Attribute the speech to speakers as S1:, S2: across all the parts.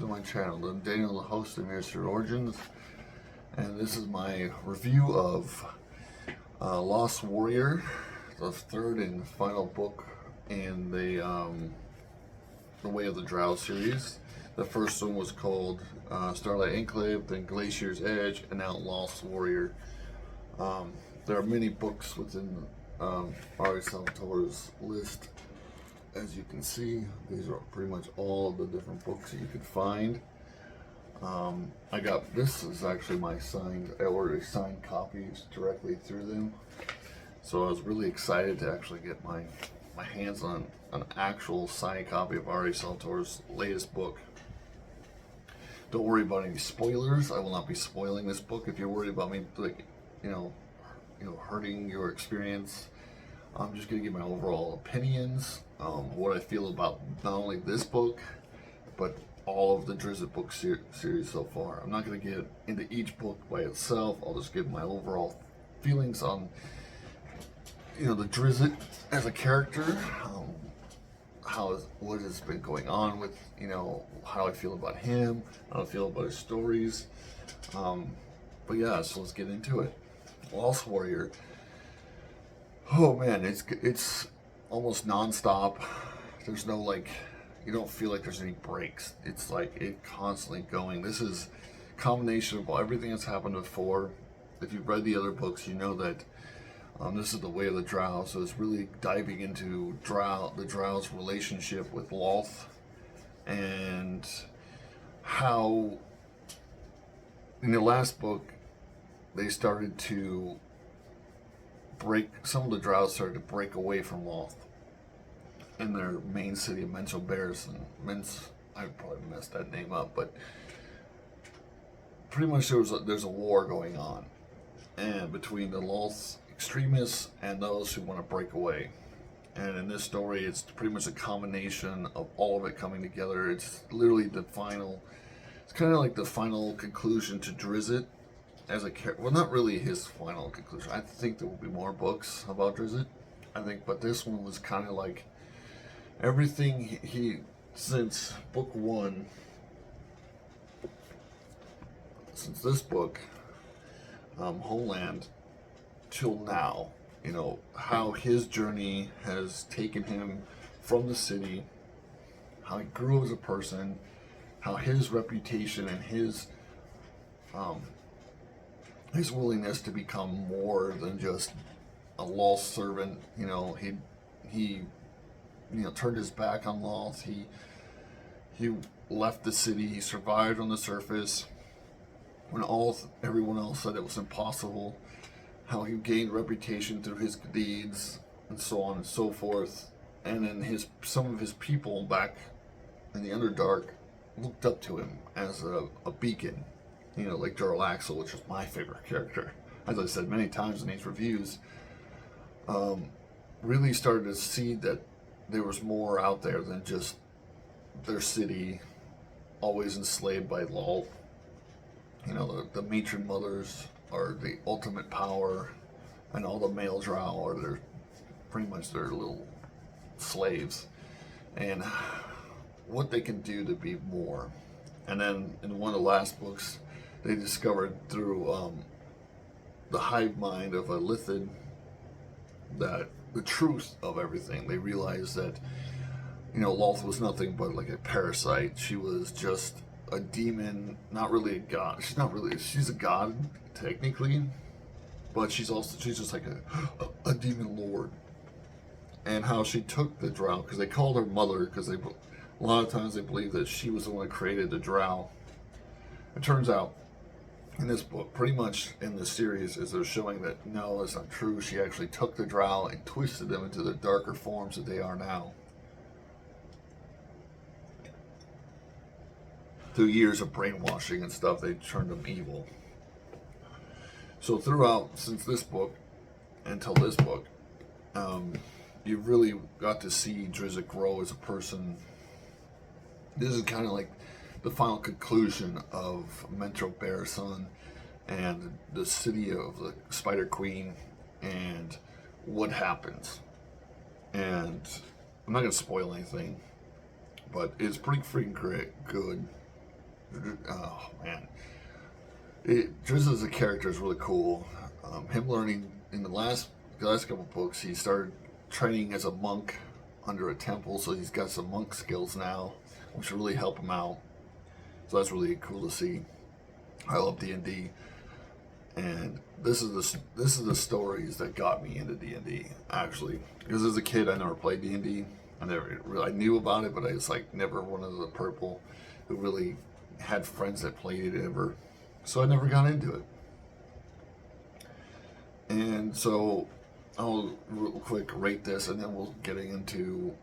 S1: to my channel. I'm Daniel, the host of Mystery Origins, and this is my review of Lolths Warrior, the third and final book in the Way of the Drow series. The first one was called Starlight Enclave, then Glacier's Edge, and now Lolths Warrior. There are many books within R.A.Salvatore's list. As you can see, these are pretty much all of the different books that you could find. This is actually my I ordered signed copies directly through them. So I was really excited to actually get my hands on an actual signed copy of R.A.Salvatore's latest book. Don't worry about any spoilers. I will not be spoiling this book. If you're worried about me, hurting your experience, I'm just going to give my overall opinions, what I feel about not only this book, but all of the Drizzt book series so far. I'm not going to get into each book by itself. I'll just give my overall feelings on, the Drizzt as a character, what has been going on with, how I feel about him, how I feel about his stories. But yeah, so let's get into it. Lolths Warrior. Oh man, it's almost non-stop. There's no you don't feel like there's any breaks. It's it constantly going. This is a combination of everything that's happened before. If you've read the other books, you know that this is the Way of the Drow, so it's really diving into the Drow's relationship with Lolth, and how in the last book they started to some of the Drow started to break away from Lolth in their main city of I probably messed that name up, but pretty much there's a war going on, and between the Lolths extremists and those who want to break away. And in this story, it's pretty much a combination of all of it coming together. It's literally it's kind of like the final conclusion to Drizzt as a character. Well, not really his final conclusion. I think there will be more books about Drizzt, but this one was kind of like everything since book one, since this book, Homeland, till now, how his journey has taken him from the city, how he grew as a person, how his reputation and his willingness to become more than just a Lolth servant. He turned his back on Lolth. He left the city. He survived on the surface when everyone else said it was impossible. How he gained reputation through his deeds and so on and so forth. And then some of his people back in the Underdark looked up to him as a beacon. Like R.A.Salvator, which is my favorite character. As I said many times in these reviews, really started to see that there was more out there than just their city, always enslaved by Lolth. The matron mothers are the ultimate power, and all the male Drow are pretty much their little slaves, and what they can do to be more. And then in one of the last books, they discovered through the hive mind of a Lithid that the truth of everything. They realized that Lolth was nothing but like a parasite. She was just a demon, not really a god. She's a god technically, but she's just like a demon lord. And how she took the Drow, because they called her mother, because a lot of times they believe that she was the one that created the Drow. It turns out in this book, pretty much in this series, is they're showing that no, that's not true. She actually took the Drow and twisted them into the darker forms that they are now. Through years of brainwashing and stuff, they turned them evil. So throughout, since this book until this book, you really got to see Drizzt grow as a person. This is kind of like the final conclusion of Mentro Bearson and the city of the Spider Queen and what happens. And I'm not going to spoil anything, but it's pretty freaking good. Oh man, Drizzt as a character is really cool. Him learning in the last couple books, he started training as a monk under a temple, so he's got some monk skills now, which really help him out. So that's really cool to see. I love D&D, and this is the stories that got me into D&D actually. Because as a kid, I never played D&D. I knew about it, but I was like never one of the purple who really had friends that played it ever. So I never got into it. And so I'll real quick rate this, and then we'll get into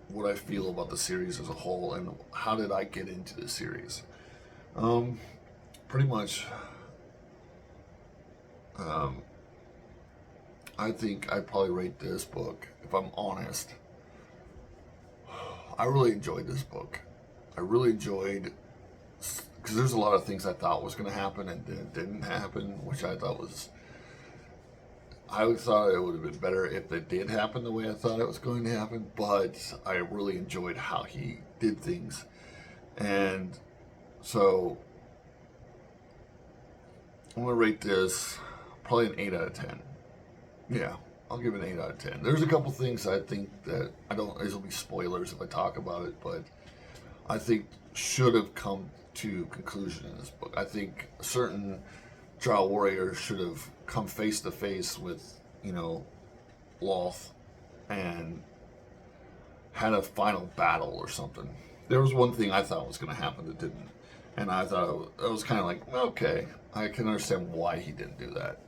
S1: what I feel about the series as a whole and how did I get into the series. Pretty much, I think I'd probably rate this book, if I'm honest. I really enjoyed this book. I really enjoyed, because there's a lot of things I thought was going to happen and then it didn't happen, which I thought it would have been better if it did happen the way I thought it was going to happen, but I really enjoyed how he did things. And so I'm going to rate this probably an 8 out of 10. Yeah, I'll give it an 8 out of 10. There's a couple things I think that these will be spoilers if I talk about it, but I think should have come to conclusion in this book. I think a certain Drow warrior should have come face to face with, Lolth and had a final battle or something. There was one thing I thought was going to happen that didn't. And I thought it was kind of like, okay, I can understand why he didn't do that.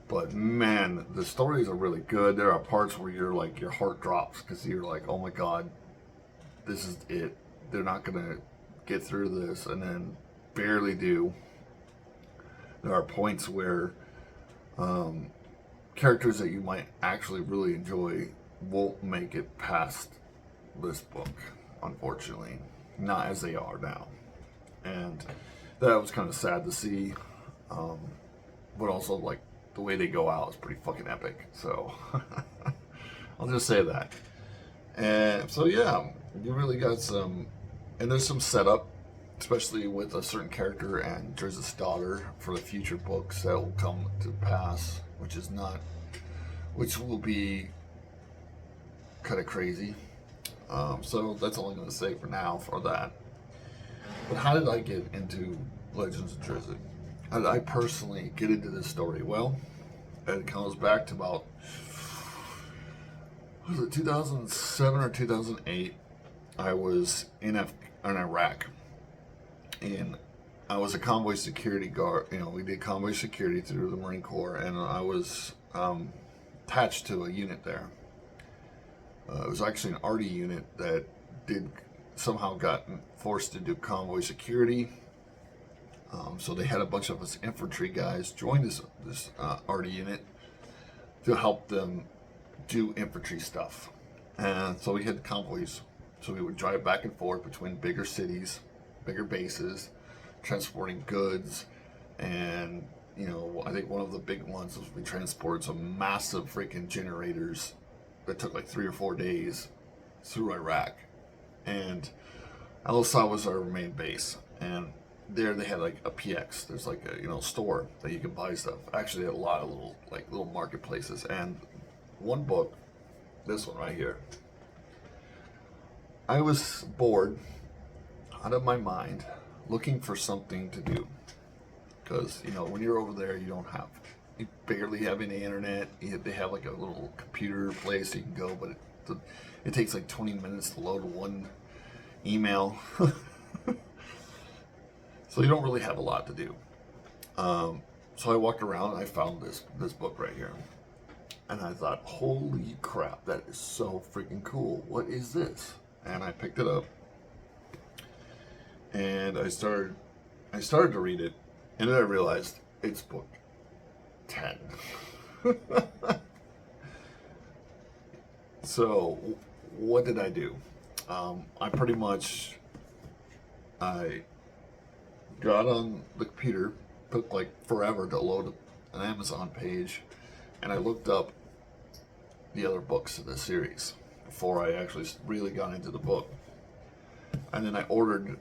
S1: But man, the stories are really good. There are parts where you're like, your heart drops because you're like, oh my God, this is it. They're not going to get through this, and then barely do. There are points where characters that you might actually really enjoy won't make it past this book, unfortunately. Not as they are now. And that was kind of sad to see. But also, like, the way they go out is pretty fucking epic. So, I'll just say that. And so, yeah, you really got some... And there's some setup, especially with a certain character and Drizzt's daughter for the future books that will come to pass, which will be kind of crazy. So that's all I'm going to say for now for that. But how did I get into Legends of Drizzt? How did I personally get into this story? Well, it comes back to about, was it 2007 or 2008? I was in Iraq, and I was a convoy security guard. We did convoy security through the Marine Corps, and I was attached to a unit there. It was actually an RD unit that somehow got forced to do convoy security. So they had a bunch of us infantry guys join this RD unit to help them do infantry stuff. And so we had convoys. So we would drive back and forth between bigger cities, bigger bases, transporting goods. And, I think one of the big ones was we transported some massive freaking generators that took like 3 or 4 days through Iraq. And Al-Assad was our main base. And there they had like a PX. There's like a store that you can buy stuff. Actually, they had a lot of little marketplaces. And one book, this one right here, I was bored out of my mind looking for something to do. Because, when you're over there, you barely have any internet. They have like a little computer place you can go, but it takes like 20 minutes to load one email. So you don't really have a lot to do. So I walked around and I found this book right here. And I thought, holy crap, that is so freaking cool. What is this? And I picked it up. And I started to read it. And then I realized it's book 10. So what did I do? I got on the computer, took like forever to load an Amazon page, and I looked up the other books of the series before I actually really got into the book. And then I ordered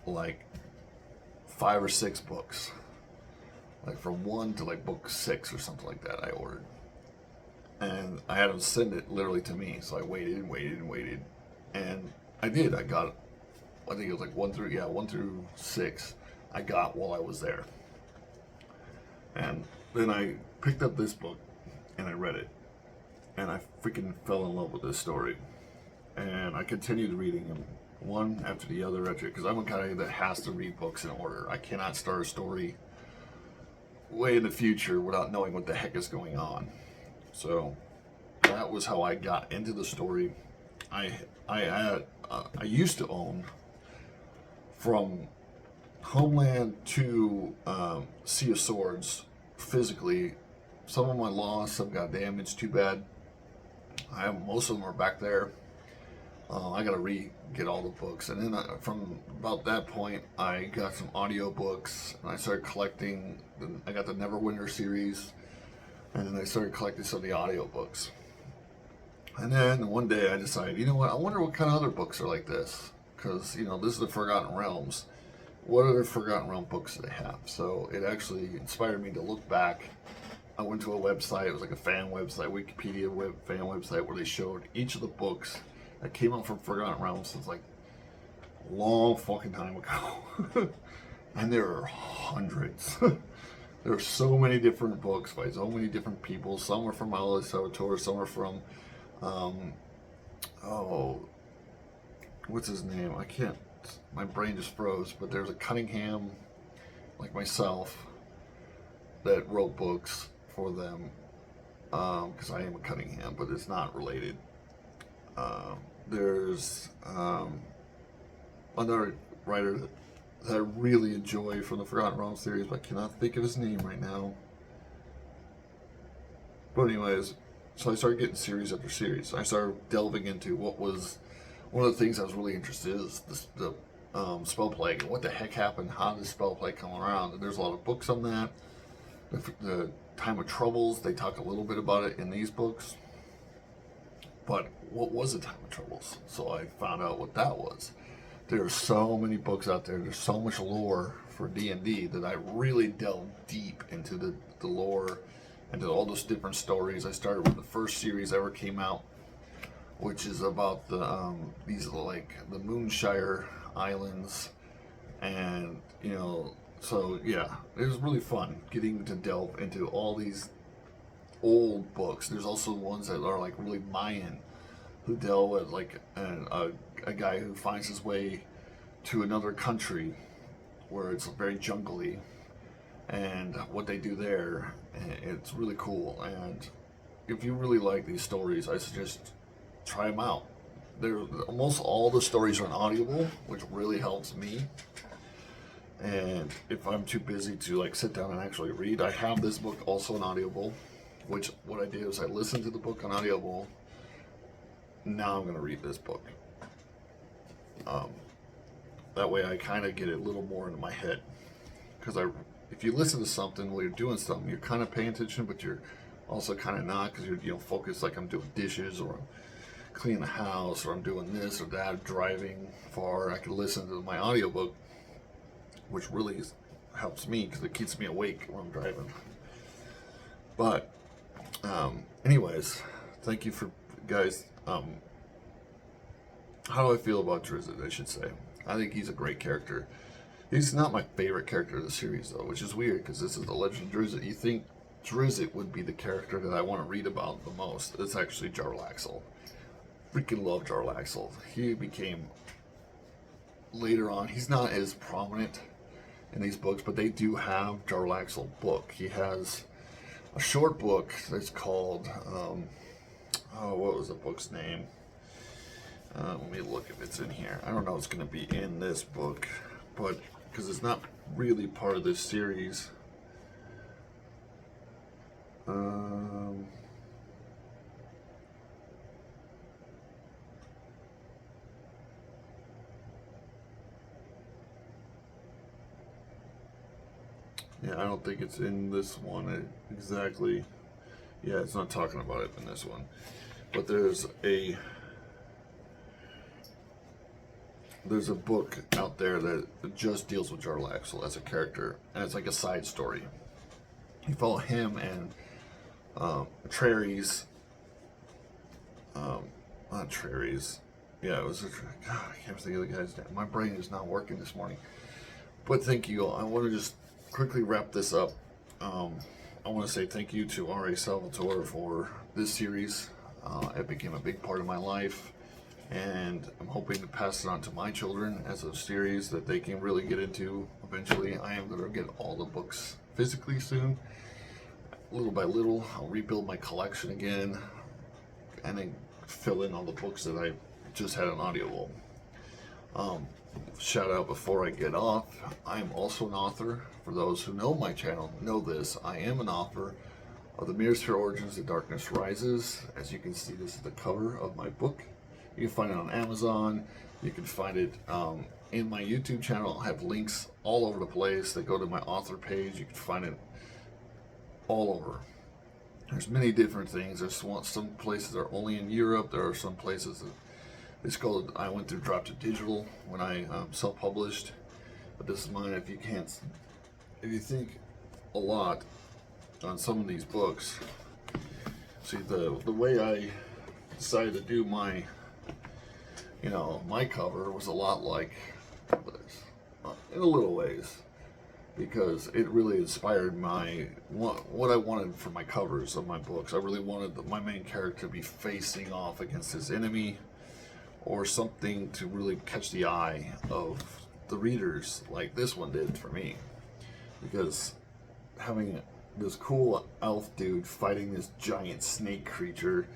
S1: like 5 or 6 books. Like from 1 to like book 6 or something like that I ordered. And I had them send it literally to me. So I waited and waited and waited. And I did. I got, I think it was like 1 through 6 I got while I was there. And then I picked up this book and I read it. And I freaking fell in love with this story. And I continued reading them one after the other, because I'm a guy that has to read books in order. I cannot start a story way in the future without knowing what the heck is going on. So that was how I got into the story. I used to own, from Homeland to Sea of Swords, physically. Some of them I lost, some got damaged, too bad. Most of them are back there. I gotta get all the books, and then from about that point, I got some audio books, and I started collecting. I got the Neverwinter series, and then I started collecting some of the audio books. And then one day I decided, you know what? I wonder what kind of other books are like this, because this is the Forgotten Realms. What other Forgotten Realm books do they have? So it actually inspired me to look back. I went to a website. It was like a fan website, Wikipedia fan website, where they showed each of the books that came out from Forgotten Realms since like a long fucking time ago. And there are hundreds. There are so many different books by so many different people. Some are from R.A.Salvator, some are from what's his name? My brain just froze, but there's a Cunningham, like myself, that wrote books for them, because I am a Cunningham, but it's not related. There's another writer that I really enjoy from the Forgotten Realms series, but I cannot think of his name right now. But anyways, so I started getting series after series. I started delving into what was one of the things I was really interested in, is the spell plague, and what the heck happened. How did the spell plague come around? And there's a lot of books on that. The Time of Troubles, they talk a little bit about it in these books. But what was the Time of Troubles? So I found out what that was. There are so many books out there. There's so much lore for D&D that I really delved deep into the lore, into all those different stories. I started with the first series ever came out, which is about these like the Moonshire Islands, and so yeah, it was really fun getting to delve into all these old books. There's also ones that are like really Mayan, who deal with like a guy who finds his way to another country where it's very jungly, and what they do there. It's really cool. And if you really like these stories, I suggest try them out. Almost all the stories are on Audible, which really helps me. And if I'm too busy to like sit down and actually read, I have this book also on Audible, which what I do is I listen to the book on Audible. Now I'm going to read this book. That way I kind of get it a little more into my head. Because if you listen to something while you're doing something, you're kind of paying attention, but you're also kind of not, because you're focused, like I'm doing dishes, or I'm cleaning the house, or I'm doing this or that, driving far. I can listen to my audiobook, which really helps me because it keeps me awake when I'm driving. But anyways, thank you for guys. How do I feel about Drizzt, I should say? I think he's a great character. He's not my favorite character of the series, though, which is weird, because this is the Legend of Drizzt. You think Drizzt would be the character that I want to read about the most. It's actually R.A.Salvator. Freaking love R.A.Salvator. He became, later on, he's not as prominent in these books, but they do have R.A.Salvator book. He has a short book that's called, what was the book's name? Let me look if it's in here. I don't know if it's going to be in this book, but because it's not really part of this series. Yeah, I don't think it's in this one exactly. Yeah, it's not talking about it in this one. But there's there's a book out there that just deals with R.A.Salvator as a character, and it's like a side story. You follow him and Trary's, not Trary's, yeah, it was, God, I can't think of the guy's name. My brain is not working this morning. But thank you all. I want to just quickly wrap this up. I want to say thank you to R.A.Salvator for this series. It became a big part of my life, and I'm hoping to pass it on to my children as a series that they can really get into eventually. I am going to get all the books physically soon. Little by little, I'll rebuild my collection again, and then fill in all the books that I just had on audio. Shout out before I get off, I am also an author. For those who know my channel, know this. I am an author of The Mirrorsphere Origins, The Darkness Rises. As you can see, this is the cover of my book. You can find it on Amazon. You can find it in my YouTube channel. I'll have links all over the place that go to my author page. You can find it all over. There's many different things. There's some places that are only in Europe. There are some places that it's called, I went through drop to digital when I self-published. But this is mine. If you think a lot on some of these books, see the way I decided to do my, my cover was a lot like this, in a little ways, because it really inspired what I wanted for my covers of my books. I really wanted my main character to be facing off against his enemy, or something to really catch the eye of the readers, like this one did for me. Because having this cool elf dude fighting this giant snake creature,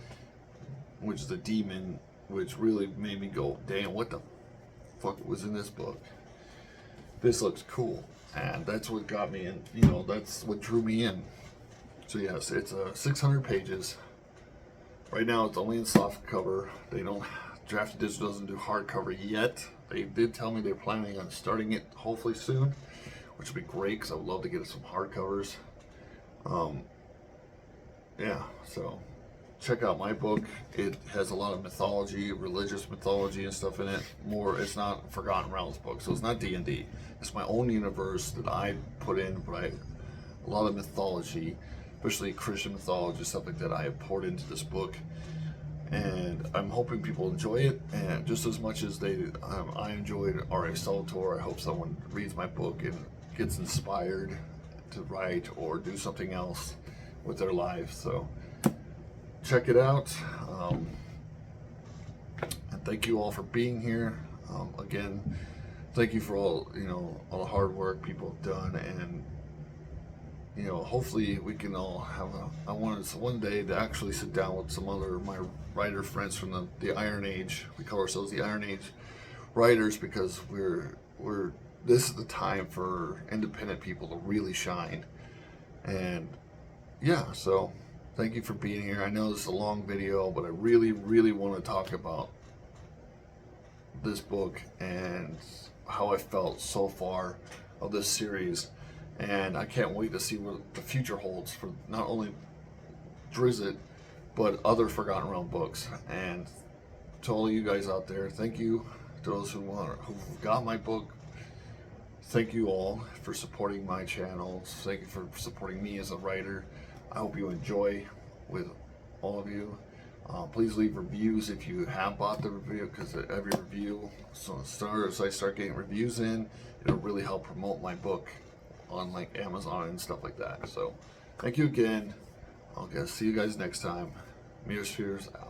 S1: which is a demon, which really made me go, damn, what the fuck was in this book? This looks cool. And that's what got me in, that's what drew me in. So yes, it's 600 pages. Right now it's only in soft cover. Drafted Digital doesn't do hardcover yet. They did tell me they're planning on starting it hopefully soon, which would be great because I would love to get some hardcovers. Yeah, so check out my book. It has a lot of mythology, religious mythology and stuff in it. It's not Forgotten Realms book, so it's not D&D. It's my own universe that I put in, but a lot of mythology, especially Christian mythology, stuff like that I have poured into this book. And I'm hoping people enjoy it, and just as much as I enjoyed R.A.Salvator, I hope someone reads my book and gets inspired to write or do something else with their life. So check it out, and thank you all for being here. Again, thank you for all the hard work people have done, and hopefully we can all have I wanted one day to actually sit down with some other my writer friends from the Iron Age. We call ourselves the Iron Age writers because this is the time for independent people to really shine. And yeah, so thank you for being here. I know this is a long video, but I really, really want to talk about this book and how I felt so far of this series. And I can't wait to see what the future holds for not only Drizzt, but other Forgotten Realm books. And to all of you guys out there, thank you. To those who got my book, thank you all for supporting my channel. Thank you for supporting me as a writer. I hope you enjoy with all of you. Please leave reviews if you have bought the review, because every review, as I start getting reviews in, it'll really help promote my book on like Amazon and stuff like that. So thank you again. I'll see you guys next time. Mirrorspheres out.